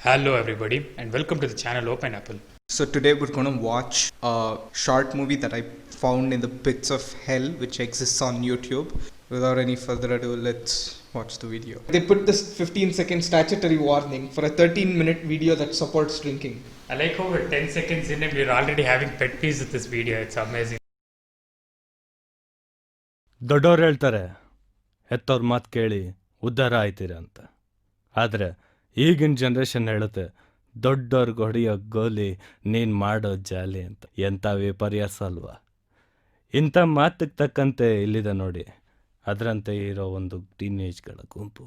Hello everybody and welcome to the channel Open Apple. So today we're going to watch a short movie that I found in the pits of hell which exists on YouTube. Without any further ado, let's watch the video. They put this 15-second statutory warning for a 13-minute video that supports drinking. I like how we're 10 seconds in and we're already having pet peeves with this video. It's amazing. ದೊಡ್ಡವ್ರು ಹೇಳ್ತಾರೆ ಹೆತ್ತವ್ರ ಮಾತು ಕೇಳಿ ಉದ್ಧಾರ ಆಯ್ತೀರ ಅಂತ. ಆದರೆ ಈಗಿನ generation ಹೇಳುತ್ತೆ ದೊಡ್ಡವ್ರಿಗೆ ಹೊಡೆಯೋ ಗೋಲಿ ನೀನು ಮಾಡೋ ಜಾಲಿ ಅಂತ. ಎಂಥ ವಿಪರ್ಯಾಸ ಅಲ್ವಾ? ಇಂಥ ಮಾತಿಗೆ ತಕ್ಕಂತೆ ಇಲ್ಲಿದೆ ನೋಡಿ, ಅದರಂತೆ ಇರೋ ಒಂದು ಟೀನೇಜ್ಗಳ ಗುಂಪು.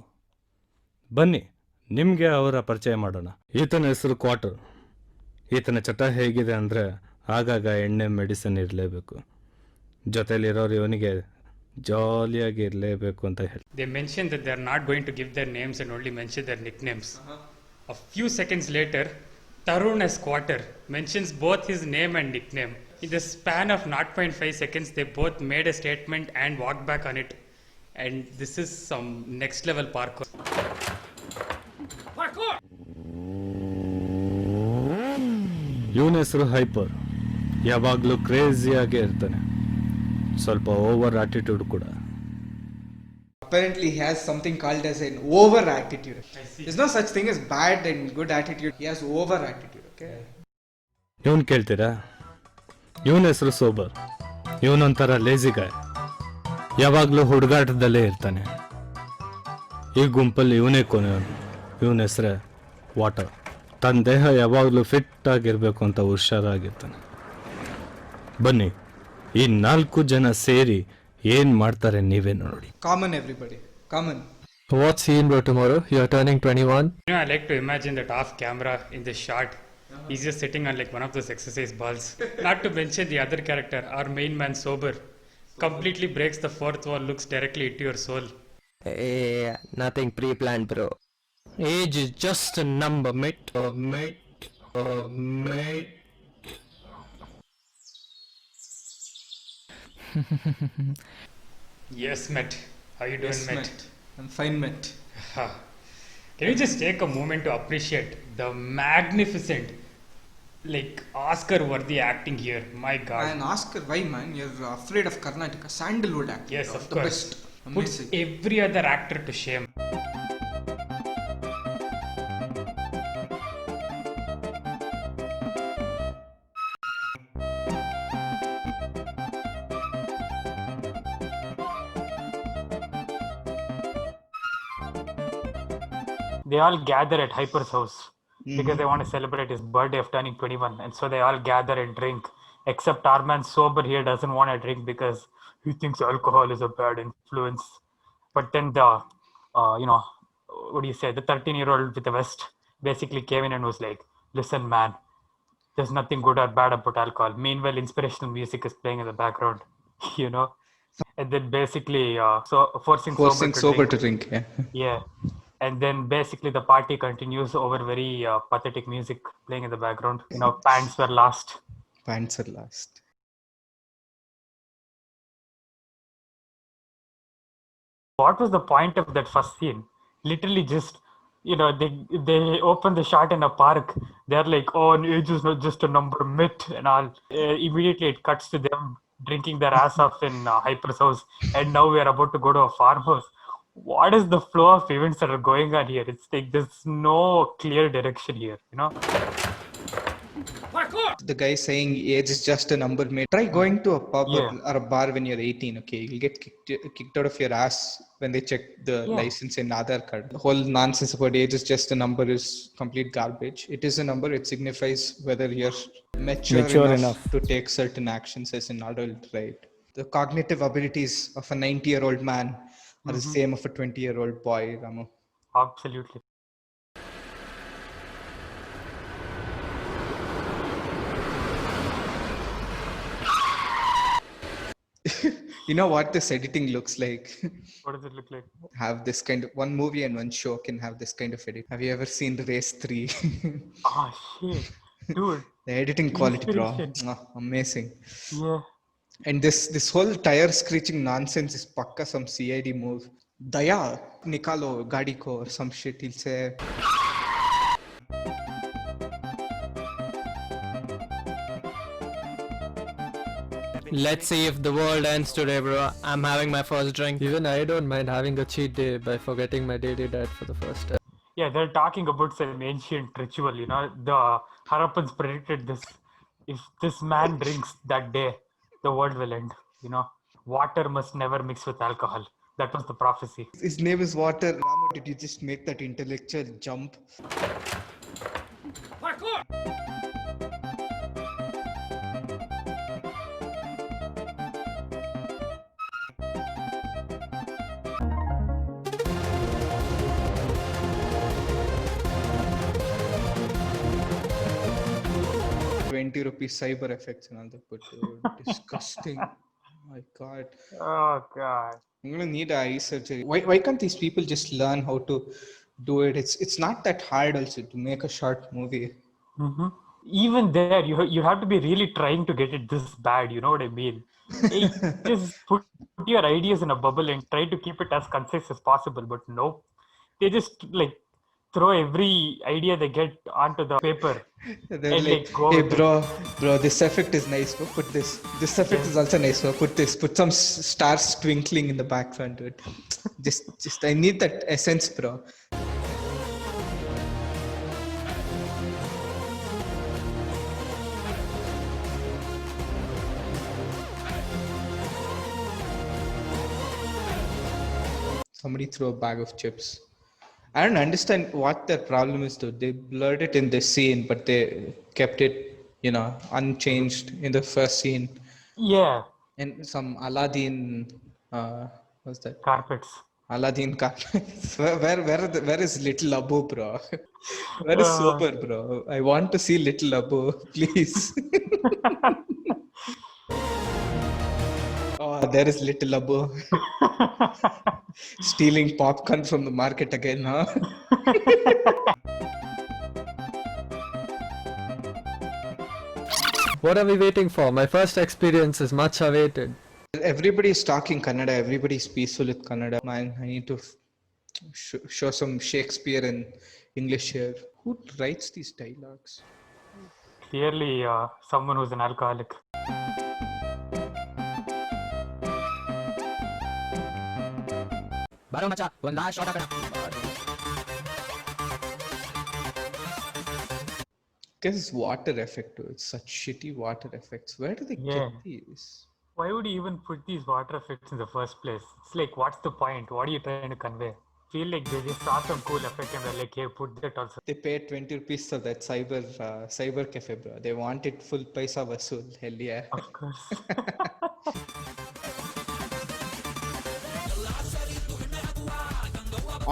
ಬನ್ನಿ ನಿಮಗೆ ಅವರ ಪರಿಚಯ ಮಾಡೋಣ. ಈತನ ಹೆಸರು ಕ್ವಾರ್ಟರ್. ಈತನ ಚಟ ಹೇಗಿದೆ ಅಂದರೆ ಆಗಾಗ ಎಣ್ಣೆ ಮೆಡಿಸಿನ್ ಇರಲೇಬೇಕು. ಜೊತೆಲಿರೋರು ಇವನಿಗೆ ಜಾಲಿಯಾಗಿ ಇರಲೇಬೇಕು ಅಂತ ಹೇಳಿ. They mentioned that they're not going to give their names and only mention their nicknames. A few seconds later, Tarun as Quarter mentions both his name and nickname. In the span of 0.5 seconds, they both made a statement and walked back on it. And this is some next level parkour. ಇವನ ಹೆಸರು hyper. ಯಾವಾಗಲೂ ಕ್ರೇಜಿಯಾಗೇ ಇರ್ತಾನೆ. ಸ್ವಲ್ಪ over attitude ಕೂಡ. Apparently he has something called as an over attitude. There's no such thing as bad and good attitude. He has over attitude, okay? ಇವನು ಕೇಳ್ತೀರಾ? ಇವನ ಹೆಸರು ಸೋಬರ್. ಇವನೊಂಥರ ಲೇಜಿ ಗಾಯ್. ಯಾವಾಗಲೂ ಹುಡುಗಾಟದಲ್ಲೇ ಇರ್ತಾನೆ. ಈ ಗುಂಪಲ್ಲಿ ಇವನೇ ಕೊನೆಯವನು. ಇವನ ಹೆಸರೇ ವಾಟರ್. ತನ್ನ ದೇಹ ಯಾವಾಗಲೂ ಫಿಟ್ ಆಗಿರಬೇಕು ಅಂತ ಹುಷಾರಾಗಿರ್ತಾನೆ. ಬನ್ನಿ ಈ 4 ಜನ ಸೇರಿ ಏನ್ ಮಾಡ್ತಾರೆ ನೀವೇ ನೋಡಿ. Common everybody. Common. What scene, bro? Tomorrow you're turning 21. I like to imagine that off camera in this shot, he's just sitting on like one of those exercise balls. Not to mention the other character, our main man Sober, completely breaks the fourth wall, looks directly into your soul. Hey, nothing pre-planned, bro. Age is just a number, mate. Mate. Yes, Matt. How you doing, Yes, Matt? mate. I'm fine, mate. Can you just take a moment to appreciate the magnificent, like Oscar-worthy acting here? My God. And Oscar, why man? You're afraid of Karnataka. Sandalwood acting. Yes, bro. of The course. best. Puts Amazing. every other actor to shame. They all gather at Hyper's house because they want to celebrate his birthday of turning 21, and so they all gather and drink. Except our man Sober here doesn't want to drink because he thinks alcohol is a bad influence. But then the, what do you say? The 13-year-old with the vest basically came in and was like, "Listen, man, there's nothing good or bad about alcohol." Meanwhile, inspirational music is playing in the background, and then basically forcing Sober to drink. Yeah. yeah. And then basically the party continues over very pathetic music playing in the background. Pants were last. Pants are last. What was the point of that first scene? Literally just, they open the shot in a park. They're like, "Oh, an age is not just a number, myth," and all. Immediately it cuts to them drinking their ass off in Hyper's house. And now we are about to go to a farmhouse. What is the flow of events that are going on here? It's like there's no clear direction here, The guy saying age is just a number, mate. Try going to a pub Yeah. or a bar when you're 18, okay? You'll get kicked out of your ass when they check the license in Aadhaar card. The whole nonsense about age is just a number is complete garbage. It is a number. It signifies whether you're mature enough to take certain actions as an adult, right? The cognitive abilities of a 90-year-old man are the same of a 20-year-old boy, Ramu. Absolutely. You know what this editing looks like? What does it look like? Have this kind of one movie and one show can have this kind of edit. Have you ever seen Race 3? Ah, shit. Dude. The editing quality, bro. Inspiration. Amazing. Yeah. And this whole tire screeching nonsense is pakka some CID move. Daya, nikalo gadi ko or some shit. He'll say. Let's see if the world ends today, bro. I'm having my first drink. Even I don't mind having a cheat day by forgetting my daily diet for the first time. Yeah, they're talking about some ancient ritual. The Harappans predicted this. If this man drinks that day, the world will end. Water must never mix with alcohol. That was the prophecy. His name is Water. Ramo, did you just make that intellectual jump? ₹20 cyber effects and all that, but disgusting. My God. Oh God. I'm gonna need eye surgery. Why can't these people just learn how to do it? It's not that hard also to make a short movie. Mm-hmm. Even there, you have to be really trying to get it this bad. You know what I mean? Hey, just put your ideas in a bubble and try to keep it as concise as possible. But nope, they just like throw every idea they get onto the paper. They're And, like, go hey with bro, this effect is nice. Bro. Put this. This effect is also nice. Bro. Put this. Put some stars twinkling in the background, dude. Just I need that essence, bro. Somebody threw a bag of chips. I don't understand what their problem is though. They blurred it in the scene, but they kept it, unchanged in the first scene. Yeah, And some Aladdin, what's that? carpets. Aladdin carpets. Where is Little Abu, bro? Where is Sober, bro? I want to see Little Abu, please. Oh, there is Little Abu. Stealing popcorn from the market again, huh? What are we waiting for? My first experience is much awaited. Everybody is talking Kannada. Everybody is peaceful with Kannada. Man, I need to show some Shakespeare in English here. Who writes these dialogues? Clearly, someone who's an alcoholic. Baro macha, one last shot akada. Guess it's water effect too. It's such shitty water effects. Where do they get these? Why would you even put these water effects in the first place? It's like, what's the point? What are you trying to convey? Feel like they just saw some cool effect and they're like, hey, put that also. They paid ₹20 for that cyber cafe, bro. They wanted full paisa vasool. Hell yeah. Of course.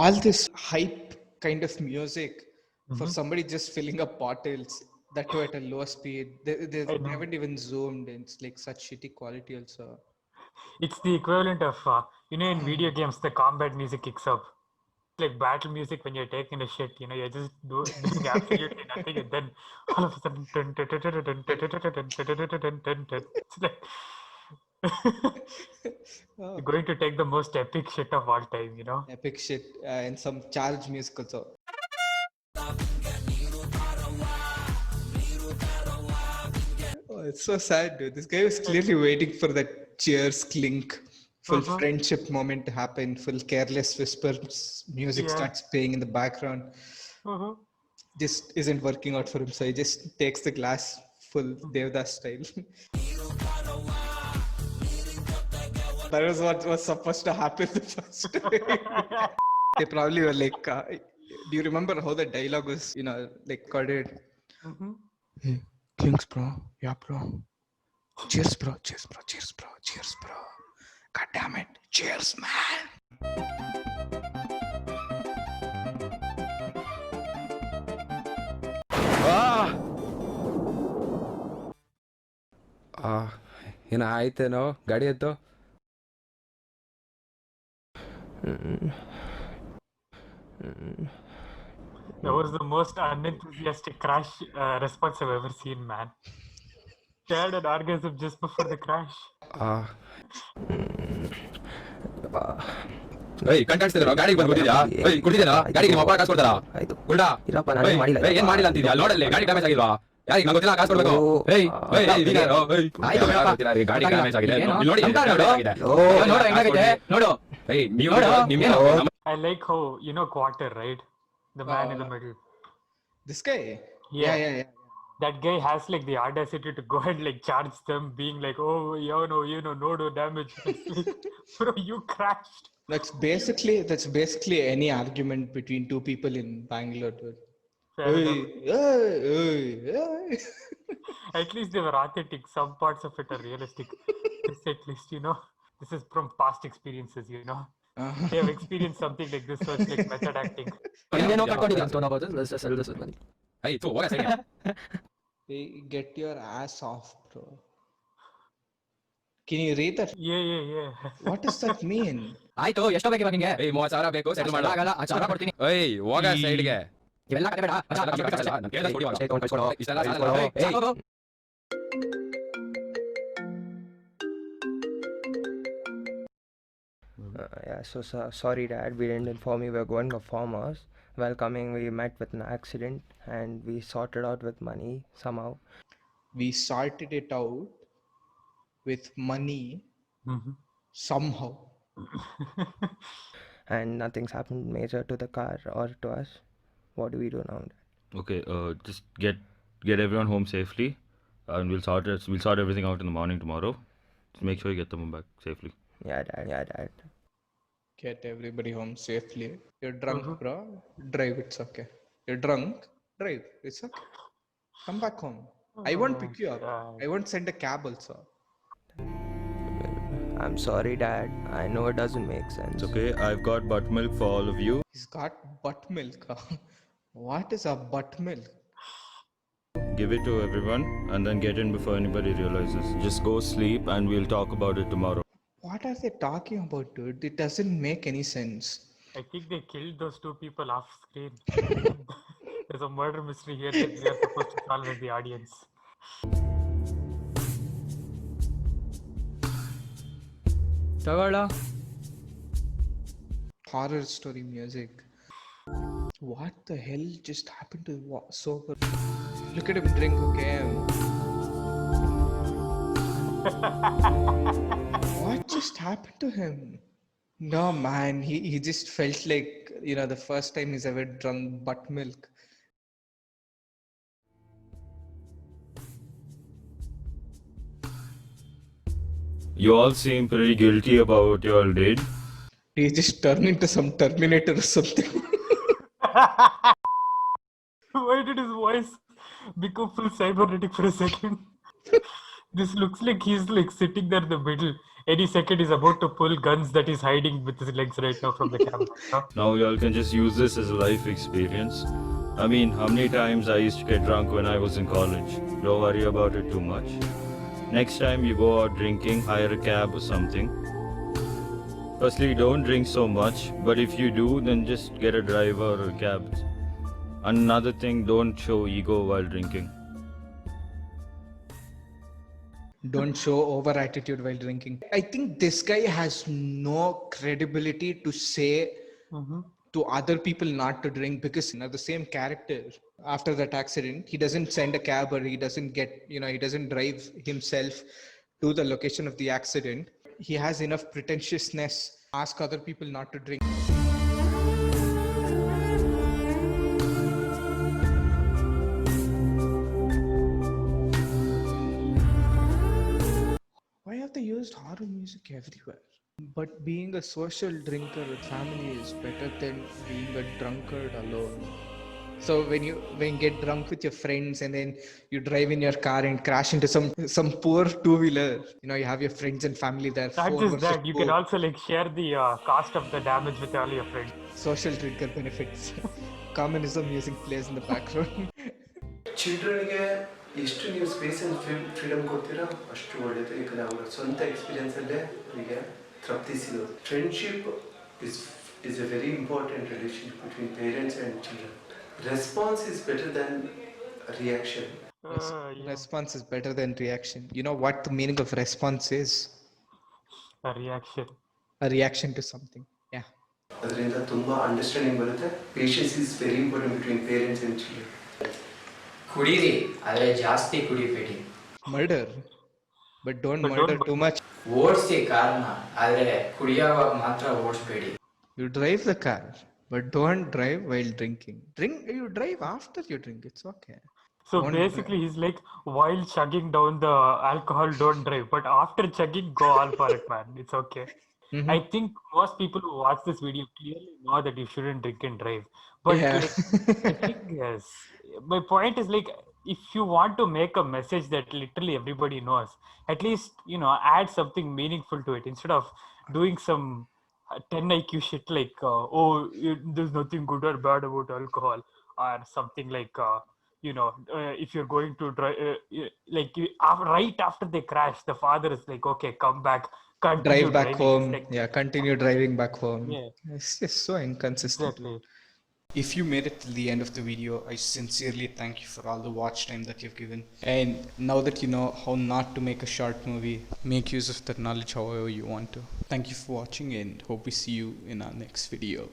All this hype kind of music for somebody just filling up bottles, that too at a low speed. They haven't even zoomed. It's like such shitty quality also. It's the equivalent of, in video games, the combat music kicks up. Like battle music when you're taking a shit, you're just doing absolutely nothing, and then all of a sudden, it's like you're going to take the most epic shit of all time, Epic shit and some charge music also. Oh, it's so sad, dude. This guy was clearly waiting for that cheers clink. Full friendship moment to happen, full careless whispers, music starts playing in the background. Just isn't working out for him, so he just takes the glass full Devdas style. That was what was supposed to happen the first time. They probably were like, do you remember how the dialogue was, like recorded? Hey, Kings, bro. Yeah, bro. Cheers, bro. Cheers, bro. Cheers, bro. Cheers, bro. God damn it. Cheers, man. ಏನ ಆಯ್ತೇನೋ ಗಾಡಿ ಎತ್ತು That was the most unenthusiastic crash response I've ever seen, man. She had an orgasm just before the crash. ಕಂಟಾಡ್ತಿದ್ರು ಗಾಡಿಗೆ ಬಂದ್ಬಿಟ್ಟಿದ್ಯಾ ಕುಡಿದೇನಾ ಗಾಡಿಗೆ ನಿಮ್ಮ ಅಪ್ಪ ಕಾಸು ಕೊಡ್ತಾರಾ ಆಯ್ತು ಗುಲ್ಡಾ ಇರಪ್ಪ ನಾನು ಮಾಡಿಲ್ಲ ಏನ್ ಮಾಡಿಲ್ಲ ಅಂತಿದ್ಯಾ ಲೋಡಲ್ಲಿ ಗಾಡಿ ಡ್ಯಾಮೇಜ್ ಆಗಿಲ್ವಾ ಯಾರಿಗೆ ನಂಗೆ ಗೊತ್ತಿಲ್ಲ ಕಾಸು ಕೊಡ್ಬೇಕು ಓ, ಏಯ್ ಆ, ಏಯ್ ಏಯ್ ನೀನು ಯಾರು? ಏಯ್ ಆಯ್ತು, ಯಾರು ಅಪ್ಪ. ಗೊತ್ತಿಲ್ಲ, ಈ ಗಾಡಿ ಡ್ಯಾಮೇಜ್ ಆಗಿದೆ ಏನು? ಇಲ್ಲಿ ನೋಡಿ ಕಂಪೇರ್ ಡ್ಯಾಮೇಜ್ ಮಾಡು. ಆಗಿದೆ ಓ, ನೋಡು ಹೆಂಗಾಗೈತೆ ನೋಡು. ಏಯ್ ನೀವು ನೋಡು, ನಿಮ್ಮ ಏನು? ನಮ್ಮ I like how, you know, Quarter, right? The man in the middle. This guy? Yeah. Yeah. That guy has like the audacity to go and like charge them, being like, "Oh, no damage." It's like, bro, you crashed. That's basically any argument between two people in Bangalore, dude. Fair Hey, enough. hey. At least they were authentic. Some parts of it are realistic. This, at least, this is from past experiences. They have experienced something like this, so it's like method acting. ಇನ್ನೇನೋ ಕಟ್ಕೊಂಡಿದ್ದೆ ಅಂತ about this. Let's just settle this with money. ಏಯ್ ತು ಹೋಗ ಸರಿ Hey, get your ass off, bro. Can you read that? Yeah. What does that mean? ಆಯ್ತು, ಎಷ್ಟೋ ಬೇಕು ಇವಾಗ ನಿಂಗೆ? ಏಯ್ 30,000 ಬೇಕು ಸೆಟಲ್ ಮಾಡು ಆಗಲ್ಲ, 10,000 ಕೊಡ್ತೀನಿ. ಏಯ್ ಹೋಗ ಸೈಡ್ಗೆ ಇವೆಲ್ಲ ಕತೆ ಬೇಡ. ನಾನು ಕೇಳಿದ್ರೆ ಕೊಡಿ ಇವಾಗ. ಅಷ್ಟೇ ತಗೊಂಡು ಕಳ್ಸ್ಕೊಡು. ಇಷ್ಟೆಲ್ಲ ಕಳ್ಸ್ಕೊಡು. ಏಯ್ ಹೋಗು. Yeah, so sorry, Dad. We didn't inform you we were going to farmers. While coming, we met with an accident and we sorted out with money somehow. We sorted it out with money somehow. And nothing's happened major to the car or to us. What do we do now, Dad? Okay, just get everyone home safely, and we'll sort everything out in the morning tomorrow. Just make sure you get them back safely. Yeah, Dad. Get everybody home safely. You're drunk, bro. Drive, it's okay. You're drunk, drive, it's okay. Come back home. I won't pick you up. God. I won't send a cab also. I'm sorry, Dad. I know it doesn't make sense. It's okay. I've got buttermilk for all of you. He's got buttermilk. What is a buttermilk? Give it to everyone, and then get in before anybody realizes. Just go sleep, and we'll talk about it tomorrow. What are they talking about, dude? It doesn't make any sense. I think they killed those two people off screen. There's a murder mystery here that we are supposed to solve as the audience. ತಗೊಳ್ಳ. Horror story music. What the hell just happened to sober? Look at him drink, okay? What just happened to him? No, man, he just felt like, the first time he's ever drunk buttermilk. You all seem pretty guilty about what you all did. He just turned into some Terminator or something. Why did his voice become full cybernetic for a second? This looks like he's like sitting there in the middle. Any second he's about to pull guns that he's hiding with his legs right now from the camera. Now you all can just use this as a life experience. I mean, how many times I used to get drunk when I was in college? Don't worry about it too much. Next time you go out drinking, hire a cab or something. Firstly, don't drink so much, but if you do, then just get a driver or a cab. Another thing, don't show ego while drinking. Don't show over attitude while drinking. I think this guy has no credibility to say to other people not to drink, because the same character after that accident, he doesn't send a cab or he doesn't get, he doesn't drive himself to the location of the accident. He has enough pretentiousness, ask other people not to drink. Why have they used horror music everywhere? But being a social drinker with family is better than being a drunkard alone. So when you get drunk with your friends and then you drive in your car and crash into some poor two-wheeler, you have your friends and family there. Not four just versus that, you can four. also like share the cost of the damage with all your friends. Social drinker benefits. Communism music plays in the background. ಚಿಲ್ಡ್ರನ್ಗೆ ಎಷ್ಟು ನೀವು space and freedom ಕೊಡ್ತೀರಾ ಅಷ್ಟು ಒಳ್ಳೆಯದು. ಯಾಕಂದರೆ ಅವರ ಸ್ವಂತ ಎಕ್ಸ್ಪೀರಿಯನ್ಸಲ್ಲೇ ಅವರಿಗೆ ತೃಪ್ತಿ ಸಿಗೋದು. Friendship is a very important relationship between parents and children. Response is better than reaction. Response is better than reaction. You know what the meaning of response is? A reaction. A reaction to something. Yeah. ಅದರಿಂದ ತುಂಬ understanding ಬರುತ್ತೆ. Patience is very important between parents and children. ಕುಡೀರಿ ಆದರೆ ಜಾಸ್ತಿ ಕುಡಿಬೇಡಿ. Murder, but don't But murder don't too much. ಓಡಿಸಿ ಕಾರ್ನ ಆದರೆ ಕುಡಿಯೋವಾಗ ಮಾತ್ರ ಓಡಿಸ್ಬೇಡಿ. You drive the car, but don't drive while drinking. You drive after you drink. It's okay. So Don't basically, he's like, while chugging down the alcohol, don't drive. But after chugging, go all for it, man. It's okay. Mhm. I think most people who watch this video clearly know that you shouldn't drink and drive. But Yeah. like, the thing is, my point is like, if you want to make a message that literally everybody knows, at least, add something meaningful to it instead of doing some 10 IQ shit like, there's nothing good or bad about alcohol, or something like, if you're going to drive, right after they crash, the father is like, okay, come back, continue Drive back driving. home. It's like, Yeah, continue driving back home. Yeah. It's just so inconsistent. exactly. If you made it till the end of the video, I sincerely thank you for all the watch time that you've given. And now that you know how not to make a short movie, make use of that knowledge however you want to. Thank you for watching and hope we see you in our next video.